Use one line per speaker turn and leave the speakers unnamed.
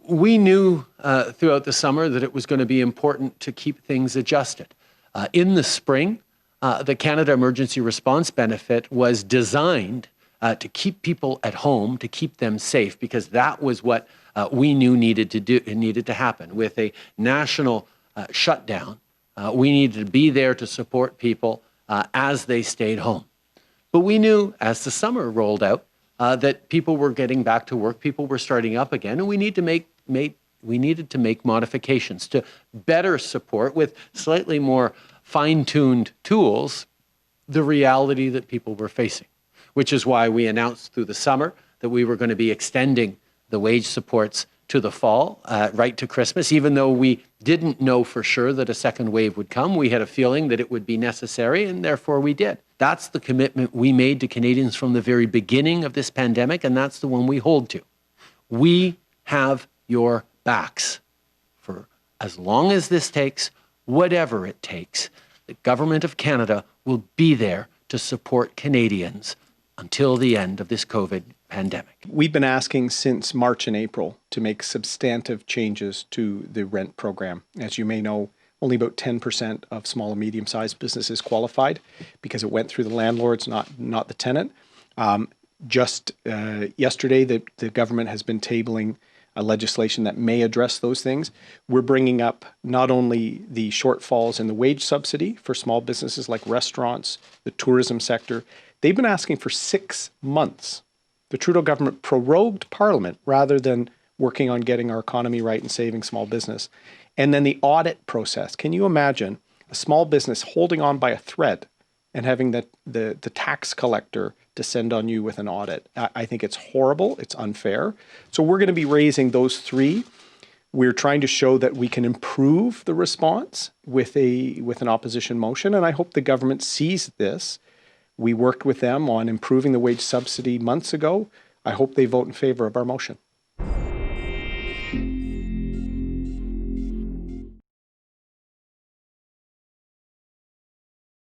we knew throughout the summer that it was going to be important to keep things adjusted. In the spring, the Canada Emergency Response Benefit was designed to keep people at home, to keep them safe, because that was what we knew needed to happen. With a national shutdown, we needed to be there to support people as they stayed home. But we knew as the summer rolled out that people were getting back to work, people were starting up again, and we needed to make modifications to better support with slightly more fine-tuned tools the reality that people were facing, which is why we announced through the summer that we were going to be extending the wage supports to the fall, right to Christmas. Even though we didn't know for sure that a second wave would come, we had a feeling that it would be necessary, and therefore we did. That's the commitment we made to Canadians from the very beginning of this pandemic, and that's the one we hold to. We have your backs for as long as this takes, whatever it takes. The Government of Canada will be there to support Canadians until the end of this COVID pandemic.
We've been asking since March and April to make substantive changes to the rent program. As you may know, only about 10% of small and medium-sized businesses qualified because it went through the landlords, not the tenant. Just yesterday, the government has been tabling a legislation that may address those things. We're bringing up not only the shortfalls in the wage subsidy for small businesses like restaurants, the tourism sector. They've been asking for 6 months. The Trudeau government prorogued Parliament rather than working on getting our economy right and saving small business. And then the audit process. Can you imagine a small business holding on by a thread and having the tax collector descend on you with an audit? I think it's horrible. It's unfair. So we're going to be raising those three. We're trying to show that we can improve the response with an opposition motion, and I hope the government sees this. We worked with them on improving the wage subsidy months ago. I hope they vote in favor of our motion.